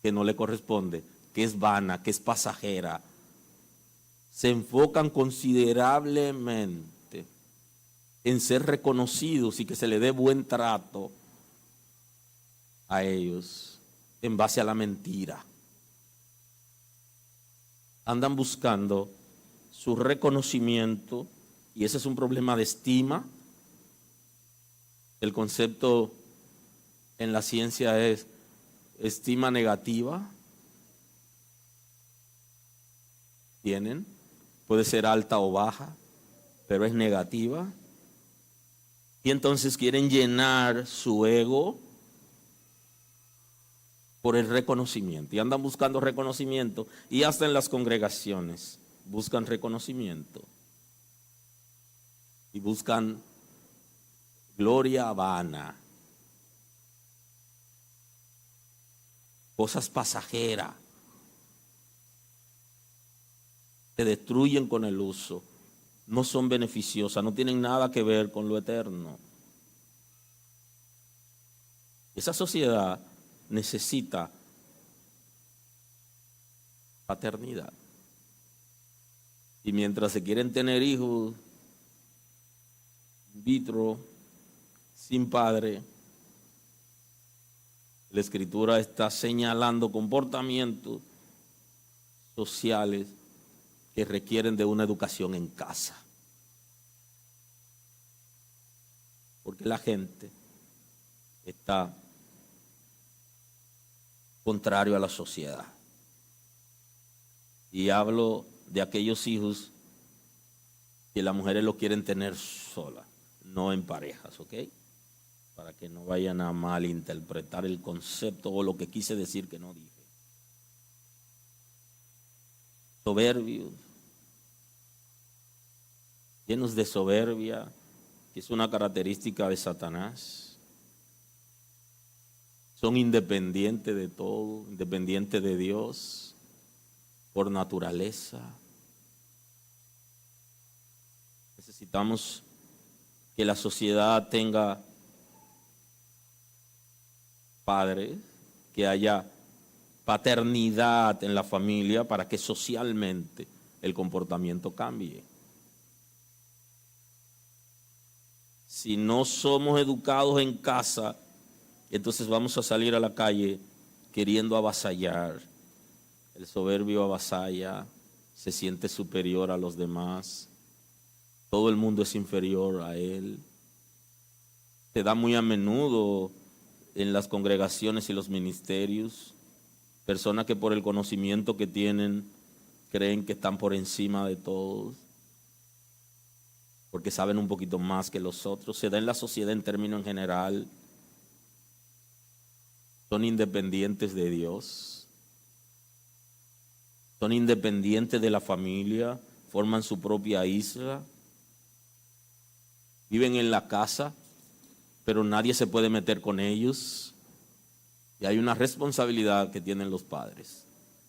que no le corresponde, que es vana, que es pasajera. Se enfocan considerablemente en ser reconocidos y que se le dé buen trato a ellos en base a la mentira. andan buscando su reconocimiento, y ese es un problema de estima. El concepto en la ciencia es estima negativa. Tienen, puede ser alta o baja, pero es negativa. Y entonces quieren llenar su ego por el reconocimiento. Y andan buscando reconocimiento. Y hasta en las congregaciones buscan reconocimiento. Y buscan gloria vana. Cosas pasajeras. Se destruyen con el uso. No son beneficiosas, no tienen nada que ver con lo eterno. Esa sociedad necesita paternidad. Y mientras se quieren tener hijos in vitro, sin padre, la Escritura está señalando comportamientos sociales que requieren de una educación en casa. Porque la gente está contrario a la sociedad. Y hablo de aquellos hijos que las mujeres lo quieren tener solas, no en parejas, ¿ok? Para que no vayan a malinterpretar el concepto o lo que quise decir que no dije. Soberbios, llenos de soberbia, que es una característica de Satanás. Son independientes de todo, independientes de Dios, por naturaleza. Necesitamos que la sociedad tenga padres, que haya paternidad en la familia para que socialmente el comportamiento cambie. Si no somos educados en casa, entonces vamos a salir a la calle queriendo avasallar. El soberbio avasalla, se siente superior a los demás. Todo el mundo es inferior a él. Se da muy a menudo en las congregaciones y los ministerios. Personas que por el conocimiento que tienen creen que están por encima de todos, porque saben un poquito más que los otros. Se da en la sociedad en términos en general. Son independientes de Dios. Son independientes de la familia. Forman su propia isla. Viven en la casa, pero nadie se puede meter con ellos. Y hay una responsabilidad que tienen los padres.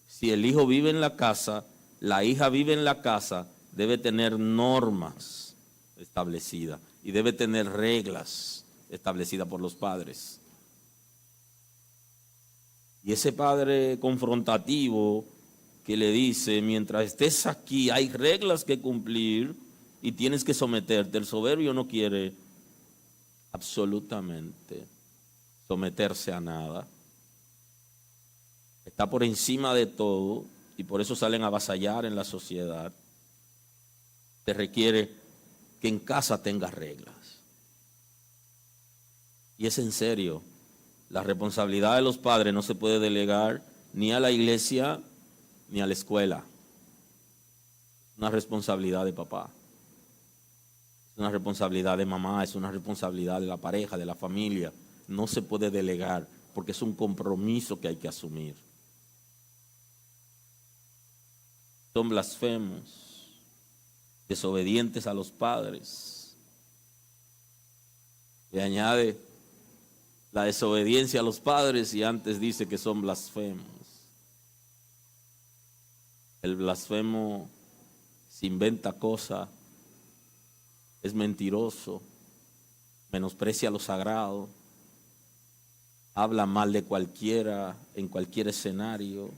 Si el hijo vive en la casa, la hija vive en la casa, debe tener normas establecidas y debe tener reglas establecidas por los padres. Y ese padre confrontativo que le dice, mientras estés aquí hay reglas que cumplir y tienes que someterte. El soberbio no quiere absolutamente someterse a nada. Está por encima de todo y por eso salen a avasallar en la sociedad. Te requiere que en casa tengas reglas. Y es en serio, la responsabilidad de los padres no se puede delegar ni a la iglesia ni a la escuela. Es una responsabilidad de papá. Es una responsabilidad de mamá, es una responsabilidad de la pareja, de la familia. No se puede delegar porque es un compromiso que hay que asumir. Son blasfemos, desobedientes a los padres. Le añade la desobediencia a los padres y antes dice que son blasfemos. El blasfemo se inventa cosas, es mentiroso, menosprecia lo sagrado, habla mal de cualquiera en cualquier escenario.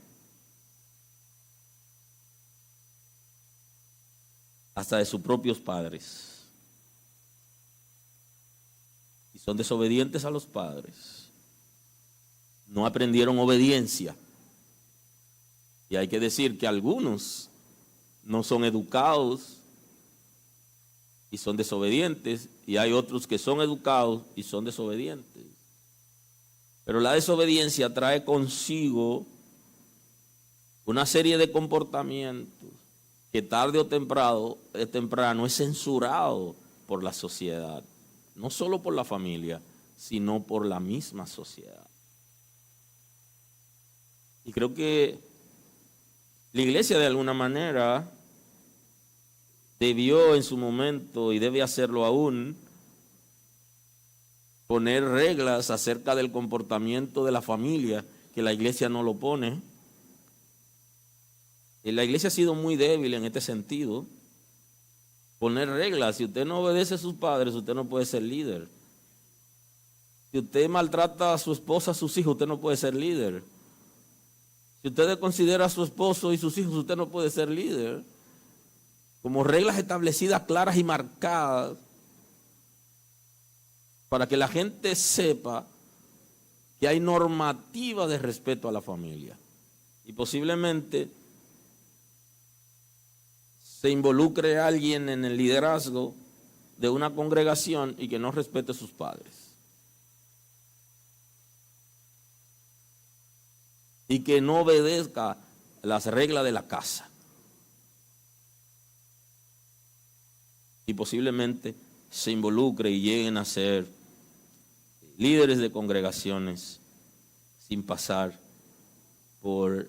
Hasta de sus propios padres. Y son desobedientes a los padres. No aprendieron obediencia. Y hay que decir que algunos no son educados y son desobedientes, y hay otros que son educados y son desobedientes. Pero la desobediencia trae consigo una serie de comportamientos que tarde o temprano es censurado por la sociedad, no solo por la familia, sino por la misma sociedad. Y creo que la iglesia de alguna manera debió en su momento, y debe hacerlo aún, poner reglas acerca del comportamiento de la familia, que la iglesia no lo pone. Y la iglesia ha sido muy débil en este sentido. Poner reglas: si usted no obedece a sus padres, usted no puede ser líder. Si usted maltrata a su esposa, a sus hijos, usted no puede ser líder. Si usted considera a su esposo y sus hijos, usted no puede ser líder. Como reglas establecidas, claras y marcadas, para que la gente sepa que hay normativa de respeto a la familia. Y posiblemente se involucre a alguien en el liderazgo de una congregación y que no respete a sus padres. Y que no obedezca las reglas de la casa. Y posiblemente se involucre y lleguen a ser líderes de congregaciones sin pasar por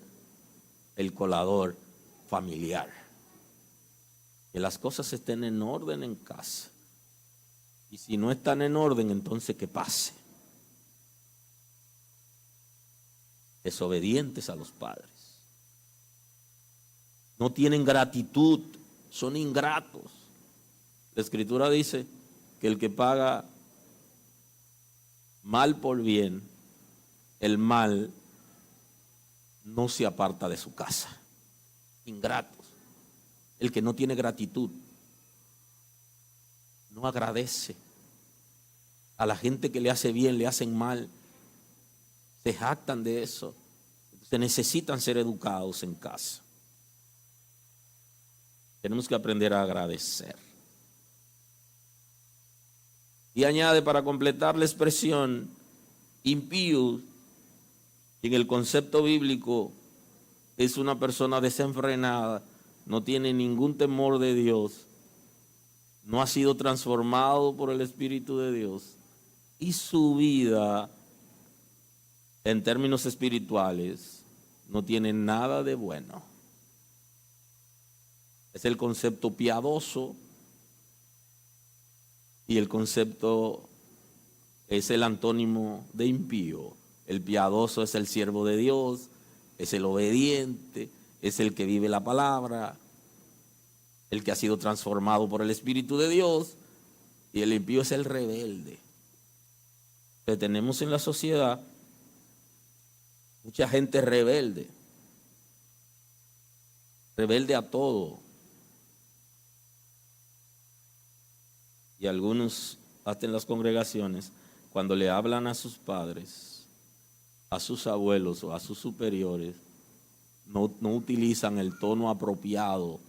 el colador familiar. Que las cosas estén en orden en casa. Y si no están en orden, entonces que pase. Desobedientes a los padres. No tienen gratitud, son ingratos. La Escritura dice que el que paga mal por bien, el mal no se aparta de su casa. Ingratos. El que no tiene gratitud, no agradece. A la gente que le hace bien, le hacen mal. Se jactan de eso. Se necesitan ser educados en casa. Tenemos que aprender a agradecer. Y añade, para completar la expresión, impío, que en el concepto bíblico es una persona desenfrenada, no tiene ningún temor de Dios, no ha sido transformado por el Espíritu de Dios, y su vida, en términos espirituales, no tiene nada de bueno. Es el concepto piadoso, y el concepto es el antónimo de impío. El piadoso es el siervo de Dios, es el obediente, es el que vive la palabra, el que ha sido transformado por el Espíritu de Dios, y el impío es el rebelde. Pero tenemos en la sociedad mucha gente rebelde, rebelde a todo. Y algunos, hasta en las congregaciones, cuando le hablan a sus padres, a sus abuelos o a sus superiores, no utilizan el tono apropiado,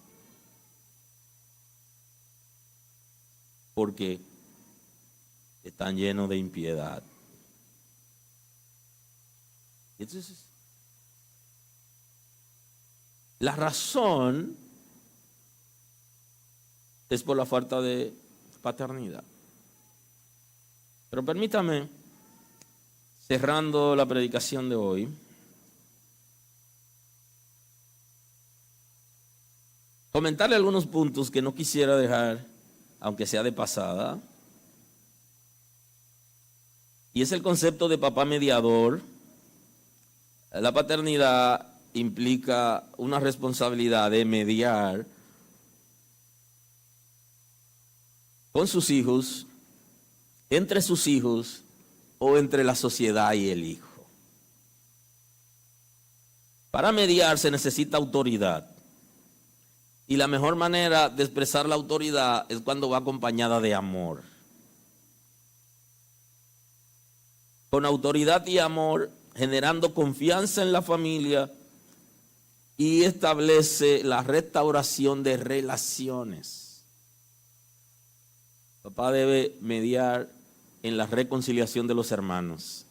porque están llenos de impiedad. Entonces, la razón es por la falta de paternidad. Pero permítame, cerrando la predicación de hoy, comentarle algunos puntos que no quisiera dejar, aunque sea de pasada. Y es el concepto de papá mediador. La paternidad implica una responsabilidad de mediar con sus hijos, entre sus hijos o entre la sociedad y el hijo. Para mediar se necesita autoridad. Y la mejor manera de expresar la autoridad es cuando va acompañada de amor. Con autoridad y amor, generando confianza en la familia y establece la restauración de relaciones. Papá debe mediar en la reconciliación de los hermanos.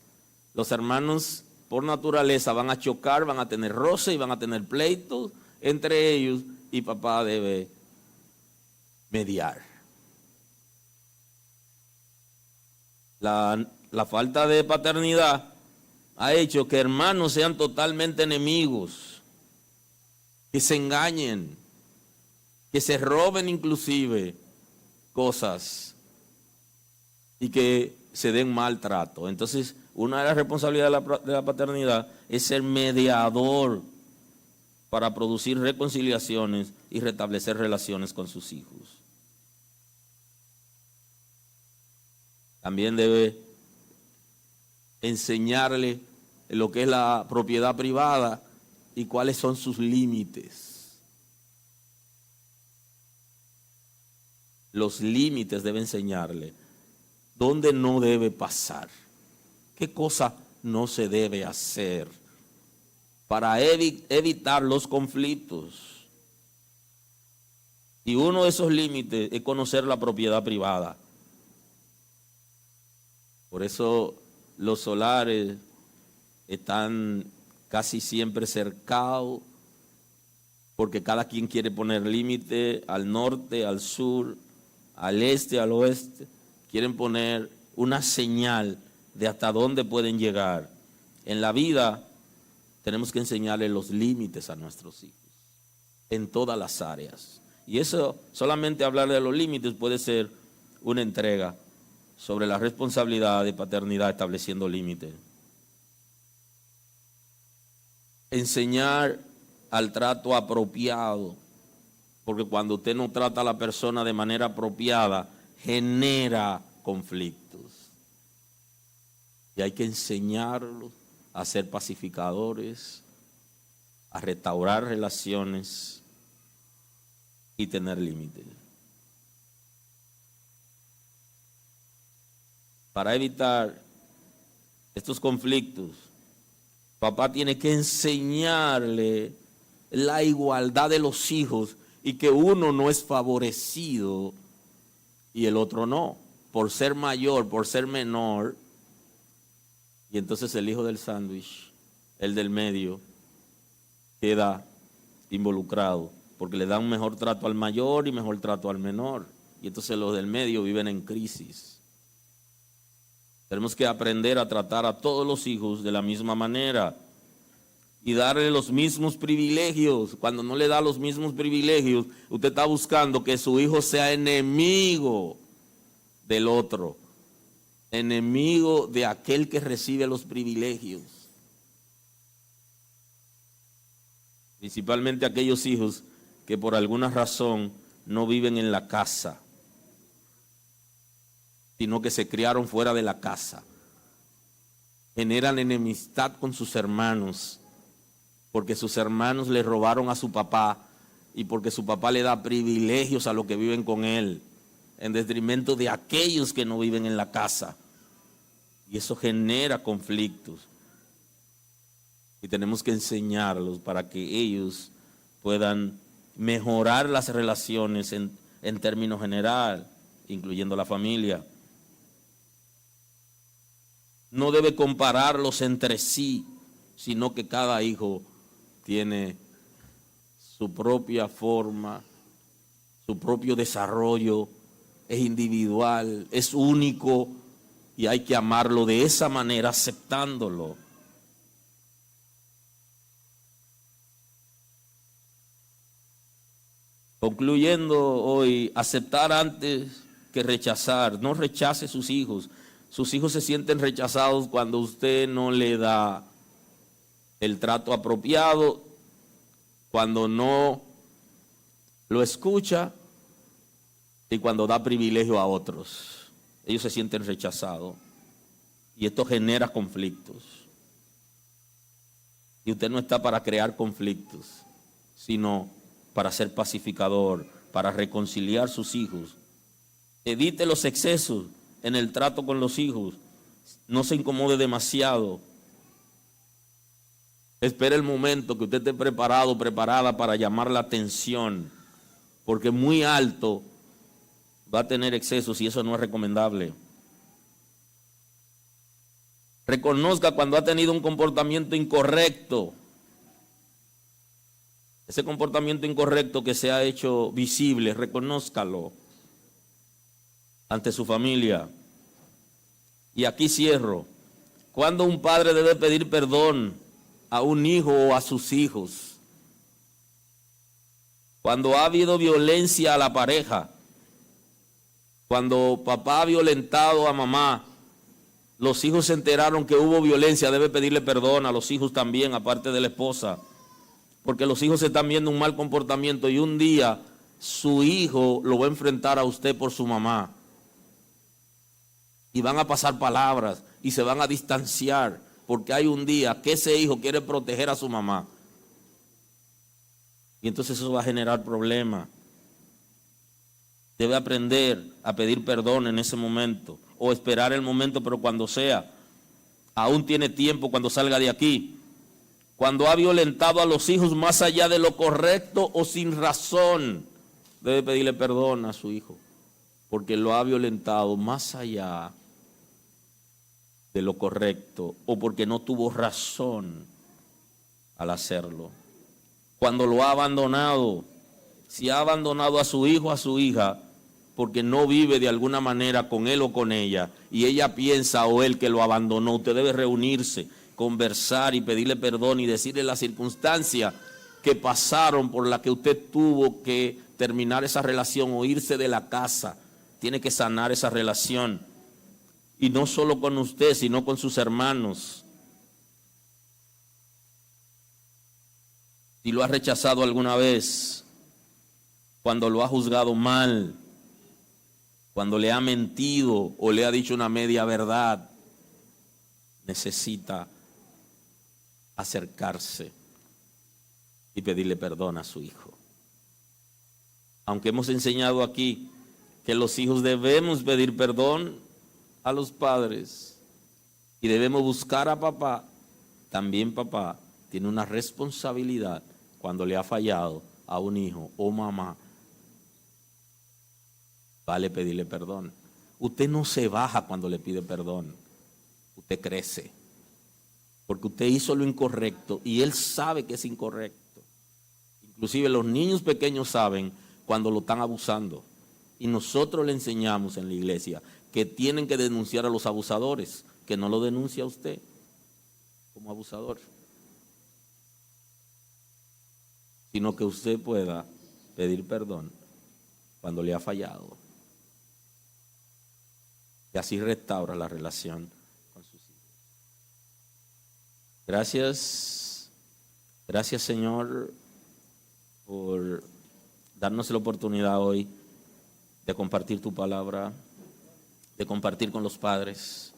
Los hermanos por naturaleza van a chocar, van a tener roce y van a tener pleitos entre ellos, y papá debe mediar. La falta de paternidad ha hecho que hermanos sean totalmente enemigos, que se engañen, que se roben inclusive cosas y que se den maltrato. Entonces, una de las responsabilidades de la paternidad es ser mediador para producir reconciliaciones y restablecer relaciones con sus hijos. También debe enseñarle lo que es la propiedad privada y cuáles son sus límites. Los límites debe enseñarle dónde no debe pasar, qué cosa no se debe hacer para evitar los conflictos. Y uno de esos límites es conocer la propiedad privada. Por eso los solares están casi siempre cercados, porque cada quien quiere poner límite al norte, al sur, al este, al oeste. Quieren poner una señal de hasta dónde pueden llegar. En la vida tenemos que enseñarle los límites a nuestros hijos, en todas las áreas. Y eso, solamente hablar de los límites puede ser una entrega sobre la responsabilidad de paternidad, estableciendo límites. Enseñar al trato apropiado, porque cuando usted no trata a la persona de manera apropiada, genera conflictos. Y hay que enseñarlos a ser pacificadores, a restaurar relaciones y tener límites. Para evitar estos conflictos, papá tiene que enseñarle la igualdad de los hijos y que uno no es favorecido y el otro no, por ser mayor, por ser menor. Y entonces el hijo del sándwich, el del medio, queda involucrado porque le da un mejor trato al mayor y mejor trato al menor. Y entonces los del medio viven en crisis. Tenemos que aprender a tratar a todos los hijos de la misma manera y darle los mismos privilegios. Cuando no le da los mismos privilegios, usted está buscando que su hijo sea enemigo del otro, enemigo de aquel que recibe los privilegios. Principalmente aquellos hijos que por alguna razón no viven en la casa, sino que se criaron fuera de la casa. Generan enemistad con sus hermanos, porque sus hermanos le robaron a su papá y porque su papá le da privilegios a los que viven con él, en detrimento de aquellos que no viven en la casa. Y eso genera conflictos. Y tenemos que enseñarlos para que ellos puedan mejorar las relaciones en términos general, incluyendo la familia. No debe compararlos entre sí, sino que cada hijo tiene su propia forma, su propio desarrollo, es individual, es único y hay que amarlo de esa manera, aceptándolo. Concluyendo hoy, aceptar antes que rechazar. No rechace sus hijos. Sus hijos se sienten rechazados cuando usted no le da el trato apropiado, cuando no lo escucha y cuando da privilegio a otros. Ellos se sienten rechazados y esto genera conflictos. Y usted no está para crear conflictos, sino para ser pacificador, para reconciliar sus hijos. Evite los excesos en el trato con los hijos. No se incomode demasiado. Espera el momento que usted esté preparado, preparada para llamar la atención, porque muy alto va a tener excesos y eso no es recomendable. Reconozca cuando ha tenido un comportamiento incorrecto. Ese comportamiento incorrecto que se ha hecho visible, reconózcalo ante su familia. Y aquí cierro. Cuando un padre debe pedir perdón a un hijo o a sus hijos. Cuando ha habido violencia a la pareja. Cuando papá ha violentado a mamá. Los hijos se enteraron que hubo violencia, debe pedirle perdón a los hijos también, aparte de la esposa. Porque los hijos están viendo un mal comportamiento y un día su hijo lo va a enfrentar a usted por su mamá. Y van a pasar palabras y se van a distanciar porque hay un día que ese hijo quiere proteger a su mamá. Y entonces eso va a generar problemas. Debe aprender a pedir perdón en ese momento o esperar el momento, pero cuando sea. Aún tiene tiempo cuando salga de aquí. Cuando ha violentado a los hijos más allá de lo correcto o sin razón, debe pedirle perdón a su hijo, porque lo ha violentado más allá de lo correcto o porque no tuvo razón al hacerlo. Cuando lo ha abandonado, si ha abandonado a su hijo o a su hija porque no vive de alguna manera con él o con ella y ella piensa o él que lo abandonó, usted debe reunirse, conversar y pedirle perdón y decirle las circunstancias que pasaron por las que usted tuvo que terminar esa relación o irse de la casa. Tiene que sanar esa relación. Y no solo con usted, sino con sus hermanos. Si lo ha rechazado alguna vez, cuando lo ha juzgado mal, cuando le ha mentido o le ha dicho una media verdad, necesita acercarse y pedirle perdón a su hijo. Aunque hemos enseñado aquí que los hijos debemos pedir perdón a los padres y debemos buscar a papá, también papá tiene una responsabilidad cuando le ha fallado a un hijo o mamá. Vale pedirle perdón. Usted no se baja cuando le pide perdón, usted crece. Porque usted hizo lo incorrecto y él sabe que es incorrecto. Inclusive los niños pequeños saben cuando lo están abusando. Y nosotros le enseñamos en la iglesia que tienen que denunciar a los abusadores, que no lo denuncia usted como abusador, sino que usted pueda pedir perdón cuando le ha fallado. Y así restaura la relación con sus hijos. Gracias Señor por darnos la oportunidad hoy de compartir tu palabra, de compartir con los padres.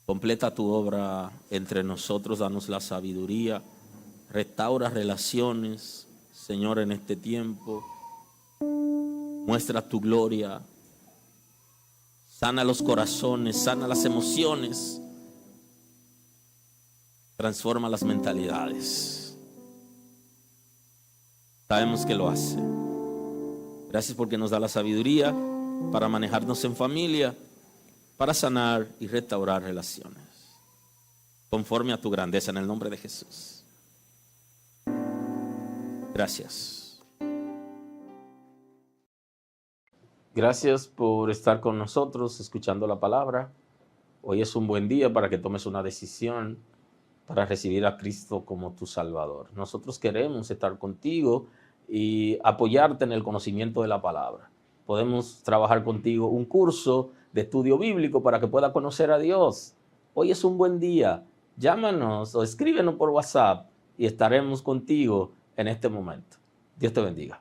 Completa tu obra entre nosotros, danos la sabiduría, restaura relaciones, Señor, en este tiempo. Muestra tu gloria, sana los corazones, sana las emociones, transforma las mentalidades. Sabemos que lo hace. Gracias porque nos da la sabiduría para manejarnos en familia, para sanar y restaurar relaciones, conforme a tu grandeza, en el nombre de Jesús. Gracias. Gracias por estar con nosotros escuchando la palabra. Hoy es un buen día para que tomes una decisión para recibir a Cristo como tu Salvador. Nosotros queremos estar contigo y apoyarte en el conocimiento de la palabra. Podemos trabajar contigo un curso de estudio bíblico para que puedas conocer a Dios. Hoy es un buen día. Llámanos o escríbenos por WhatsApp y estaremos contigo en este momento. Dios te bendiga.